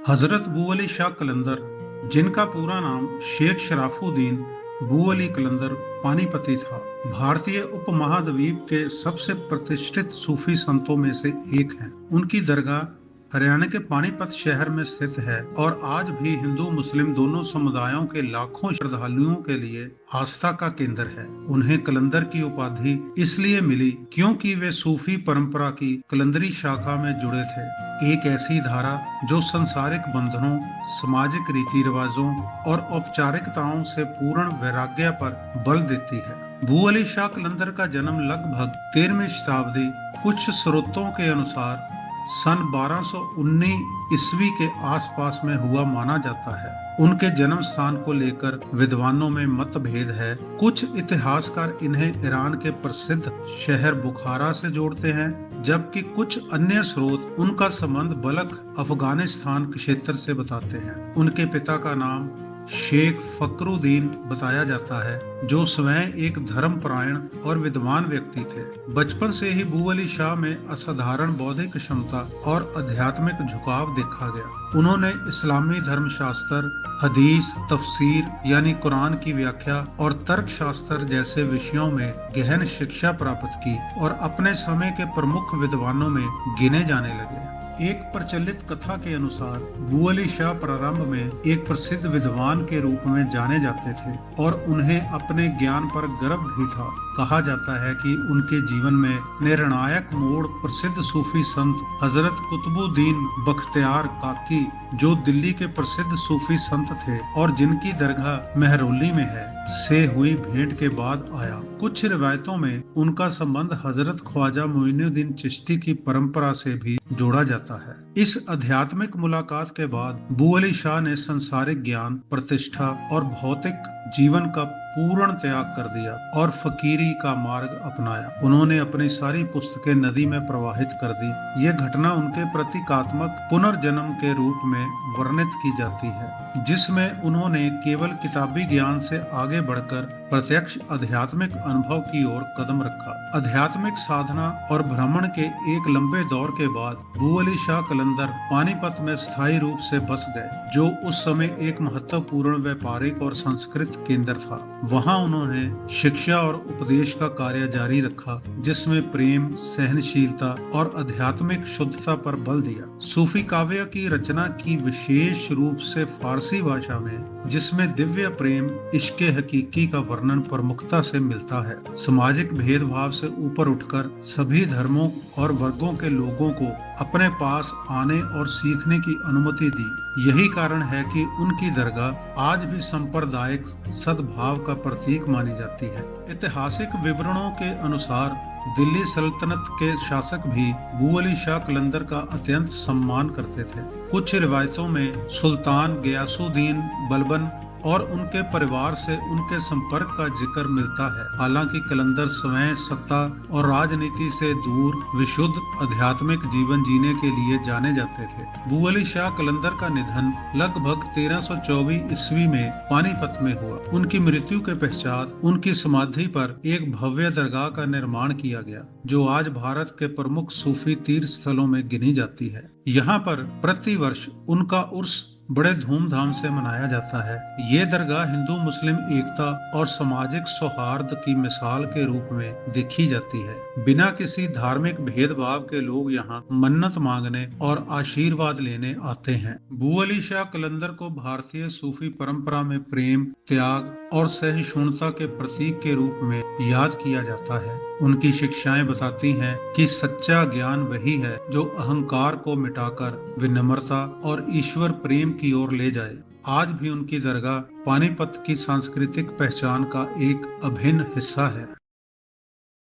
हजरत बू अली शाह कलंदर, जिनका पूरा नाम शेख शराफुद्दीन बू अली कलंदर पानीपती था, भारतीय उपमहाद्वीप के सबसे प्रतिष्ठित सूफी संतों में से एक हैं। उनकी दरगाह हरियाणा के पानीपत शहर में स्थित है और आज भी हिंदू मुस्लिम दोनों समुदायों के लाखों श्रद्धालुओं के लिए आस्था का केंद्र है। उन्हें कलंदर की उपाधि इसलिए मिली क्योंकि वे सूफी परंपरा की कलंदरी शाखा में जुड़े थे, एक ऐसी धारा जो सांसारिक बंधनों, सामाजिक रीति रिवाजों और औपचारिकताओं से पूर्ण वैराग्य पर बल देती है। बू अली शाह कलंदर का जन्म लगभग 13वीं शताब्दी, कुछ स्रोतों के अनुसार सन 1219 ईस्वी के आसपास में हुआ माना जाता है। उनके जन्म स्थान को लेकर विद्वानों में मतभेद है। कुछ इतिहासकार इन्हें ईरान के प्रसिद्ध शहर बुखारा से जोड़ते हैं, जबकि कुछ अन्य स्रोत उनका संबंध बलख अफगानिस्तान क्षेत्र से बताते हैं। उनके पिता का नाम शेख फकरुद्दीन बताया जाता है, जो स्वयं एक धर्मपरायण और विद्वान व्यक्ति थे। बचपन से ही बू अली शाह में असाधारण बौद्धिक क्षमता और आध्यात्मिक झुकाव देखा गया। उन्होंने इस्लामी धर्मशास्त्र, हदीस, तफसीर यानी कुरान की व्याख्या और तर्क शास्त्र जैसे विषयों में गहन शिक्षा प्राप्त की और अपने समय के प्रमुख विद्वानों में गिने जाने लगे। एक प्रचलित कथा के अनुसार बू अली शाह प्रारंभ में एक प्रसिद्ध विद्वान के रूप में जाने जाते थे और उन्हें अपने ज्ञान पर गर्व भी था। कहा जाता है कि उनके जीवन में निर्णायक मोड़ प्रसिद्ध सूफी संत हजरत कुतुबुद्दीन बख्तियार काकी, जो दिल्ली के प्रसिद्ध सूफी संत थे और जिनकी दरगाह मेहरौली में है, से हुई भेंट के बाद आया। कुछ रिवायतों में उनका संबंध हजरत ख्वाजा मोइनुद्दीन चिश्ती की परंपरा से भी जोड़ा जाता है। इस आध्यात्मिक मुलाकात के बाद बू अली शाह ने संसारिक ज्ञान, प्रतिष्ठा और भौतिक जीवन का पूर्ण त्याग कर दिया और फकीरी का मार्ग अपनाया। उन्होंने अपनी सारी पुस्तकें नदी में प्रवाहित कर दी। ये घटना उनके प्रतीकात्मक पुनर्जन्म के रूप में वर्णित की जाती है, जिसमें उन्होंने केवल किताबी ज्ञान से आगे बढ़कर प्रत्यक्ष आध्यात्मिक अनुभव की ओर कदम रखा। आध्यात्मिक साधना और भ्रमण के एक लंबे दौर के बाद बू अली शाह कलंदर पानीपत में स्थायी रूप से बस गए, जो उस समय एक महत्वपूर्ण व्यापारिक और संस्कृत केंद्र था। वहां उन्होंने शिक्षा और उपदेश का कार्य जारी रखा, जिसमें प्रेम, सहनशीलता और आध्यात्मिक शुद्धता पर बल दिया। सूफी काव्य की रचना की विशेष रूप से फारसी भाषा में, जिसमें दिव्य प्रेम, इश्क़े हकीकी का वर्णन प्रमुखता से मिलता है। सामाजिक भेदभाव से ऊपर उठकर सभी धर्मों और वर्गों के लोगों को अपने पास आने और सीखने की अनुमति दी। यही कारण है कि उनकी दरगाह आज भी सांप्रदायिक सद्भाव का प्रतीक मानी जाती है। ऐतिहासिक विवरणों के अनुसार दिल्ली सल्तनत के शासक भी बू अली शाह कलंदर का अत्यंत सम्मान करते थे। कुछ रिवायतों में सुल्तान गयासुद्दीन बलबन और उनके परिवार से उनके संपर्क का जिक्र मिलता है। हालांकि कलंदर स्वयं सत्ता और राजनीति से दूर विशुद्ध आध्यात्मिक जीवन जीने के लिए जाने जाते थे। बू अली शाह कलंदर का निधन लगभग 1324 ईस्वी में पानीपत में हुआ। उनकी मृत्यु के पश्चात उनकी समाधि पर एक भव्य दरगाह का निर्माण किया गया, जो आज भारत के प्रमुख सूफी तीर्थ स्थलों में गिनी जाती है। यहाँ पर प्रतिवर्ष उनका उर्स बड़े धूमधाम से मनाया जाता है। ये दरगाह हिंदू मुस्लिम एकता और सामाजिक सौहार्द की मिसाल के रूप में देखी जाती है। बिना किसी धार्मिक भेदभाव के लोग यहाँ मन्नत मांगने और आशीर्वाद लेने आते हैं। बू अली शाह कलंदर को भारतीय सूफी परंपरा में प्रेम, त्याग और सहिष्णुता के प्रतीक के रूप में याद किया जाता है। उनकी शिक्षाएं बताती हैं कि सच्चा ज्ञान वही है जो अहंकार को मिटाकर विनम्रता और ईश्वर प्रेम की ओर ले जाए। आज भी उनकी दरगाह पानीपत की सांस्कृतिक पहचान का एक अभिन्न हिस्सा है।